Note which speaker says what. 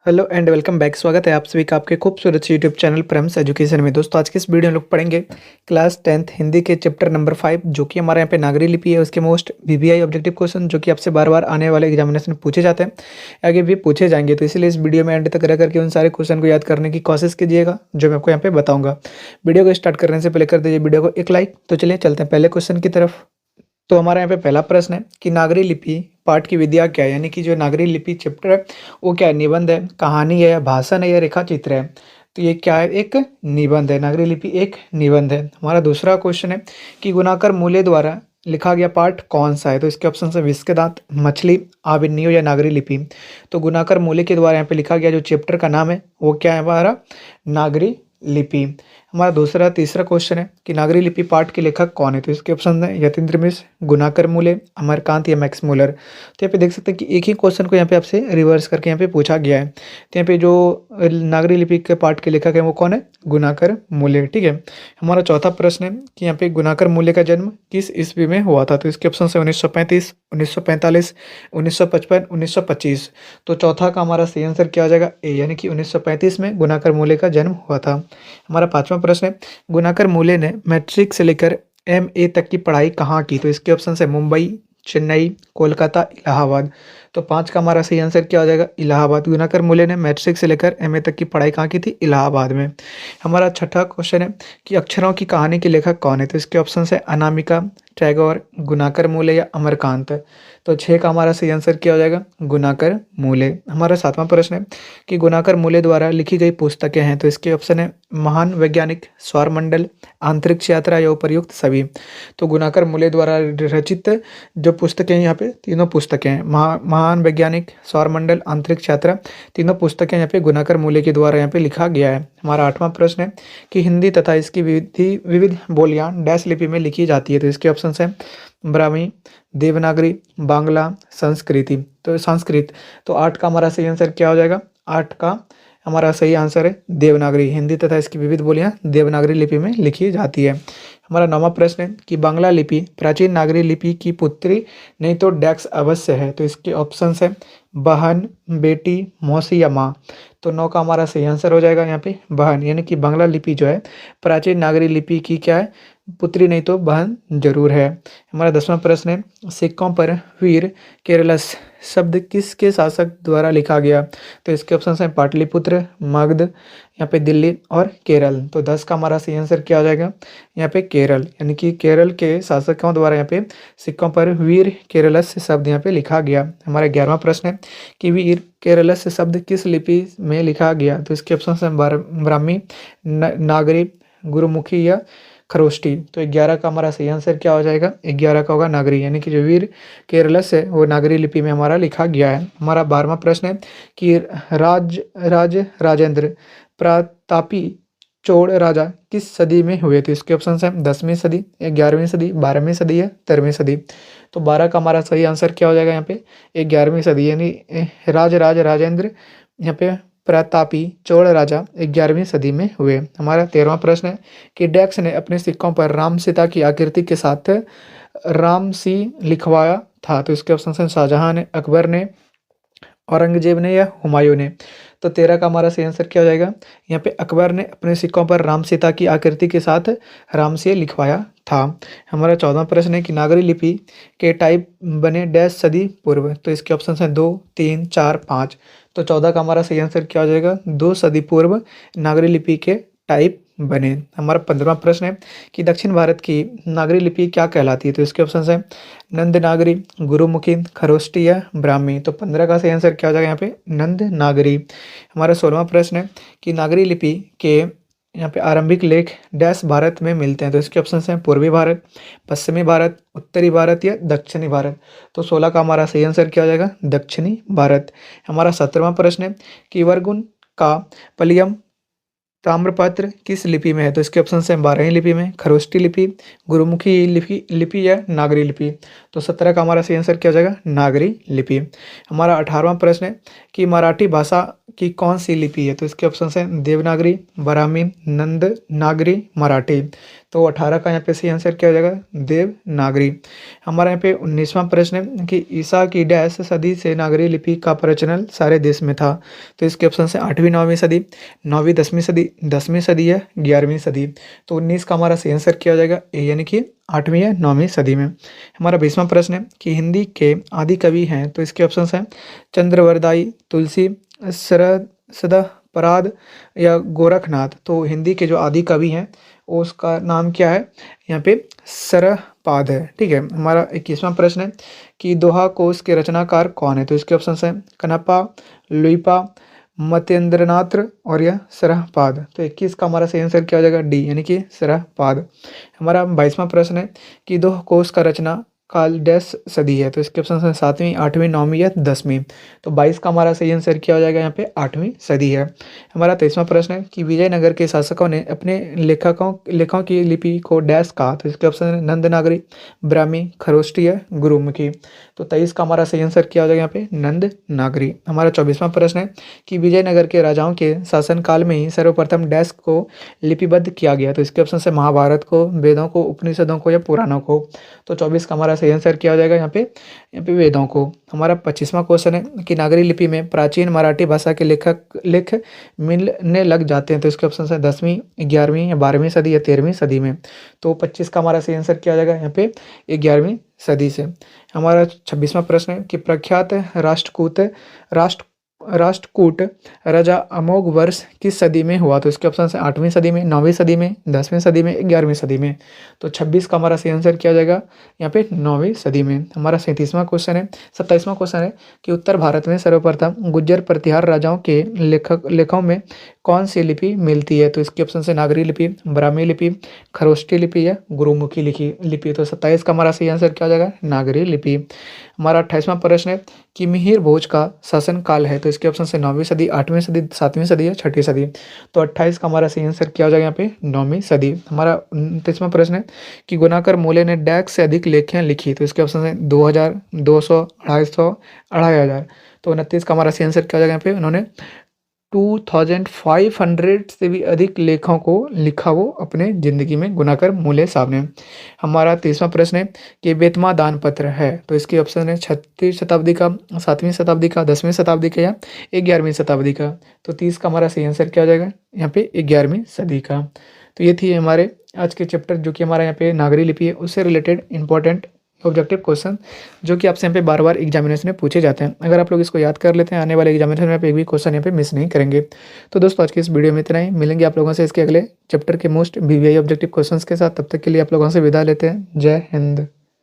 Speaker 1: Hello and welcome back. स्वागत है आप सभी का आपके खूबसूरत से यूट्यूब चैनल प्रेम्स एजुकेशन में। दोस्तों आज के इस वीडियो में लोग पढ़ेंगे क्लास 10th हिंदी के चैप्टर नंबर 5 जो कि हमारे यहाँ पे नागरी लिपि है। उसके मोस्ट वीवीआई ऑब्जेक्टिव क्वेश्चन जो कि आपसे बार बार आने वाले एग्जामिनेशन में पूछे जाते हैं, आगे भी पूछे जाएंगे। तो इसलिए इस वीडियो में एंड तक रह करके उन सारे क्वेश्चन को याद करने की कोशिश कीजिएगा जो मैं आपको यहाँ पे बताऊँगा। वीडियो को स्टार्ट करने से पहले कर दीजिए वीडियो को एक लाइक। तो चलिए चलते हैं पहले क्वेश्चन की तरफ। तो हमारे यहाँ पे पहला प्रश्न है कि नागरी लिपि पाठ की विद्या क्या है, यानी कि जो नागरी लिपि चैप्टर है वो क्या है, निबंध है, कहानी है, भाषण है या रेखा चित्र है। तो ये क्या है, एक निबंध है। नागरी लिपि एक निबंध है। हमारा दूसरा क्वेश्चन है कि गुणाकर मूल्य द्वारा लिखा गया पाठ कौन सा है। तो इसके ऑप्शन है विष के दांत, मछली, आविन्यो या नागरी लिपि। तो गुणाकर मूल्य के द्वारा यहाँ पे लिखा गया जो चैप्टर का नाम है वो क्या है, हमारा नागरी लिपि। हमारा दूसरा तीसरा क्वेश्चन है कि नागरी लिपि पाठ के लेखक कौन है। तो इसके ऑप्शन है यतीन्द्र मिश्र, गुणाकर मूले, अमरकांत या मैक्स मूलर। तो यहाँ पे देख सकते हैं कि एक ही क्वेश्चन को यहाँ पे आपसे रिवर्स करके यहाँ पे पूछा गया है। तो यहाँ पे जो नागरी लिपि के पाठ के लेखक है वो कौन है, गुणाकर मूले। ठीक है। हमारा चौथा प्रश्न है कि यहाँ पे गुणाकर मूले का जन्म किस ईस्वी में हुआ था। तो इसके ऑप्शन है 1935, 1945, 1955, 1925। तो चौथा का हमारा सही आंसर क्या हो जाएगा, ए, यानी कि 1935 में गुणाकर मूले का जन्म हुआ था। हमारा पांचवा प्रश्न है गुणाकर मूले ने मैट्रिक से लेकर एमए तक की पढ़ाई कहाँ की। तो इसके ऑप्शन है मुंबई, चेन्नई, कोलकाता, इलाहाबाद। तो पाँच का हमारा सही आंसर क्या हो जाएगा, इलाहाबाद। गुणाकर मूले ने मैट्रिक से लेकर एमए तक की पढ़ाई कहाँ की थी, इलाहाबाद में। हमारा छठा क्वेश्चन है कि अक्षरों की कहानी के लेखक कौन है। तो इसके ऑप्शन है अनामिका, टैगोर, गुणाकर मूले या अमरकांत। तो छः का हमारा सही आंसर क्या हो जाएगा, गुणाकर मूले। हमारा सातवां प्रश्न है कि गुणाकर मूले द्वारा लिखी गई पुस्तकें हैं। तो इसके ऑप्शन है महान वैज्ञानिक, सौरमंडल, अंतरिक्ष यात्रा या उपर्युक्त सभी। तो गुणाकर मूले द्वारा रचित जो पुस्तकें यहाँ पे तीनों पुस्तकें हैं, महान वैज्ञानिक, सौरमंडल, अंतरिक्ष यात्रा, तीनों पुस्तकें यहाँ पे गुणाकर मूले के द्वारा यहाँ पे लिखा गया है। हमारा आठवां प्रश्न है कि हिंदी तथा इसकी विविध बोलियां डैश लिपि में लिखी जाती है। तो इसके ऑप्शन है ब्राह्मी, देवनागरी, बांग्ला, संस्कृति। तो संस्कृत। तो आठ का हमारा सही आंसर क्या हो जाएगा, आठ का हमारा सही आंसर है देवनागरी। हिंदी तथा इसकी विविध बोलियां देवनागरी लिपि में लिखी जाती है। हमारा नौवां प्रश्न है कि बांग्ला लिपि प्राचीन नागरी लिपि की पुत्री नहीं तो डैक्स अवश्य है। तो इसके ऑप्शन है बहन, बेटी, मौसी या माँ। तो नौ का हमारा सही आंसर हो जाएगा यहाँ पे बहन, यानी कि बांग्ला लिपि जो है प्राचीन नागरी लिपि की क्या है, पुत्री नहीं तो बहन जरूर है। हमारा 10वां प्रश्न है सिक्कों पर वीर केरलस शब्द किसके शासक द्वारा लिखा गया। तो इसके ऑप्शन है पाटलिपुत्र, मगध, यहाँ पे दिल्ली और केरल। तो 10 का हमारा सही आंसर क्या हो जाएगा, यहाँ पे केरल, यानी कि केरल के शासकों द्वारा यहाँ पे सिक्कों पर वीर केरलस शब्द यहाँ पे लिखा गया। हमारा 11वां प्रश्न है कि वीर केरलस शब्द किस लिपि में लिखा गया। तो इसके ऑप्शन है ब्राह्मी, नागरी, गुरुमुखी या खरोष्टी। तो 11 का हमारा सही आंसर क्या हो जाएगा, 11 का होगा नागरी, यानी कि जो वीर केरलस है वो नागरी लिपि में हमारा लिखा गया है। हमारा 12वां प्रश्न है कि राजेंद्र प्रतापी चोड़ राजा किस सदी में हुए थे। इसके ऑप्शन है 10वीं सदी, 11वीं सदी, 12वीं सदी या 13वीं सदी। तो 12 का हमारा सही आंसर क्या हो जाएगा यहाँ पे 11वीं सदी, यानी राजेंद्र यहाँ पे प्रतापी चोड़ राजा 11वीं सदी में हुए। हमारा 13वां प्रश्न है कि डैक्स ने अपने सिक्कों पर राम सीता की आकृति के साथ राम सी लिखवाया था। तो इसके ऑप्शन है शाहजहां ने, अकबर ने, औरंगजेब ने या हुमायूं ने। तो 13 का हमारा सही आंसर क्या हो जाएगा, यहाँ पे अकबर ने अपने सिक्कों पर राम सीता की आकृति के साथ राम से लिखवाया था। हमारा 14वां प्रश्न है कि नागरी लिपि के टाइप बने डैश सदी पूर्व। तो इसके ऑप्शन है 2, 3, 4, 5। तो 14 का हमारा सही आंसर क्या हो जाएगा, 2 सदी पूर्व नागरी लिपि के टाइप बने। हमारा 15वां प्रश्न है कि दक्षिण भारत की नागरी लिपि क्या कहलाती है। तो इसके ऑप्शन है नंद नागरी, गुरुमुखी, खरोष्टी या ब्राह्मी। तो 15 का सही आंसर क्या हो जाएगा यहाँ पे नंद नागरी। हमारा 16वां प्रश्न है कि नागरी लिपि के यहाँ पे आरंभिक लेख डैश भारत में मिलते हैं। तो इसके ऑप्शन हैं पूर्वी भारत, पश्चिमी भारत, उत्तरी भारत या दक्षिणी भारत। तो 16 का हमारा सही आंसर क्या हो जाएगा, दक्षिणी भारत। हमारा 17वां प्रश्न है कि वर्गुण का पलियम ताम्रपत्र किस लिपि में है? तो इसके ऑप्शन है बारही लिपि में, खरोष्टी लिपि, गुरुमुखी लिपि या नागरी लिपि। तो 17 का हमारा सही आंसर क्या हो जाएगा? नागरी लिपि। हमारा 18वां प्रश्न है कि मराठी भाषा की कौन सी लिपि है? तो इसके ऑप्शन है देवनागरी, ब्राह्मी, नंद नागरी, मराठी। तो 18 का यहाँ पे सही आंसर क्या हो जाएगा? देवनागरी। हमारा यहाँ पे 19वां प्रश्न है कि ईसा की डैश सदी से नागरी लिपि का प्रचलन सारे देश में था। तो इसके ऑप्शन है 8वीं 9वीं सदी, 9वीं 10वीं सदी, 10वीं सदी या 11वीं सदी। तो 19 का हमारा सही आंसर क्या हो जाएगा? ए यानी कि 8वीं या 9वीं सदी में। हमारा 20वां प्रश्न है कि हिंदी के आदि कवि हैं। तो इसके ऑप्शन हैं चंद्रवरदाई, तुलसी, शरद सदापराध या गोरखनाथ। तो हिंदी के जो आदि कवि हैं उसका नाम क्या है? यहाँ पे सरपाद है। ठीक है। हमारा 21वां प्रश्न है कि दोहा कोश के रचनाकार कौन है? तो इसके ऑप्शन हैं कनपा, लुइपा, मतेंद्रनाथ और यह सरहपाद। तो 21 का हमारा सही आंसर क्या हो जाएगा? डी यानी कि सरहपाद। हमारा 22वां प्रश्न है कि दोह कोश का रचना काल डैश सदी है। तो इसके ऑप्शन है 7वीं, 8वीं, 9वीं या 10वीं। तो 22 का हमारा सही आंसर क्या हो जाएगा? यहाँ पे 8वीं सदी है। हमारा 23वां प्रश्न है कि विजयनगर के शासकों ने अपने लेखों की लिपि को डैश कहा। तो इसके ऑप्शन है नंदनागरी, ब्राह्मी, खरोष्टी या गुरुमुखी। तो 23 का हमारा सही आंसर क्या हो जाएगा? यहाँ पे नंदनागरी। हमारा 24वां प्रश्न है कि विजयनगर के राजाओं के शासनकाल में ही सर्वप्रथम डैश को लिपिबद्ध किया गया। तो इसके ऑप्शन है महाभारत को, वेदों को, उपनिषदों को या पुराणों को। तो 24 का हमारा सही आंसर क्या हो जाएगा? यहाँ पे वेदों को। हमारा 25वां क्वेश्चन है कि नागरी लिपि में प्राचीन मराठी भाषा के लेख मिलने लग जाते हैं। तो इसके ऑप्शन है 10वीं, 11वीं या 12वीं सदी या 13वीं सदी में। तो 25 का हमारा सही आंसर क्या हो जाएगा? यहाँ पे 11वीं सदी से। हमारा 26वां प्रश्न है कि प्रख्यात राष्ट्रकूट राजा अमोघ वर्ष किस सदी में हुआ? तो इसके ऑप्शन है 8वीं सदी में, 9वीं सदी में, 10वीं सदी में, 11वीं सदी में। तो 26 का हमारा सही आंसर क्या हो जाएगा? यहाँ पे 9वीं सदी में। हमारा 27वां क्वेश्चन है 27वां क्वेश्चन है कि उत्तर भारत में सर्वप्रथम गुज्जर प्रतिहार राजाओं के लेखों में कौन सी लिपि मिलती है? तो इसके ऑप्शन है नागरी लिपि, ब्राह्मी लिपि, खरोष्टी लिपि या गुरुमुखी लिपि। तो 27 का हमारा सही आंसर क्या हो जाएगा? नागरी लिपि। हमारा 28वां प्रश्न है कि मिहिर भोज का शासन काल है। तो इसके ऑप्शन है 9वीं सदी, 8वीं सदी, 7वीं सदी या 6ठी सदी। तो 28 का हमारा सही आंसर क्या हो जाएगा? यहाँ पे 9वीं सदी। हमारा 29वां प्रश्न है कि गुनाकर मोले ने डैश से अधिक लेखें लिखी। तो इसके ऑप्शन है 2000, 200, 250, 2500। तो 29 का हमारा सही आंसर क्या हो जाएगा? यहाँ पे उन्होंने 2500 से भी अधिक लेखों को लिखा वो अपने ज़िंदगी में गुनाकर मूले साहब ने। हमारा 30वां प्रश्न है कि बेतमा दान पत्र है। तो इसके ऑप्शन है 6वीं शताब्दी का, 7वीं शताब्दी का, 10वीं शताब्दी का या 11वीं शताब्दी का। तो 30 का हमारा सही आंसर क्या हो जाएगा? यहाँ पे 11वीं सदी का। तो ये थी हमारे आज के चैप्टर जो कि हमारा यहाँ पे नागरी लिपि है उससे रिलेटेड इंपॉर्टेंट ऑब्जेक्टिव क्वेश्चन जो कि आपसे यहाँ पे बार बार एग्जामिनेशन में पूछे जाते हैं। अगर आप लोग इसको याद कर लेते हैं आने वाले एग्जामिनेशन में आप एक भी क्वेश्चन यहाँ पे मिस नहीं करेंगे। तो दोस्तों आज की इस वीडियो में इतना ही। मिलेंगे आप लोगों से इसके अगले चैप्टर के मोस्ट वीवीआई ऑब्जेक्टिव क्वेश्चंस के साथ। तब तक के लिए आप लोगों से विदा लेते हैं। जय हिंद।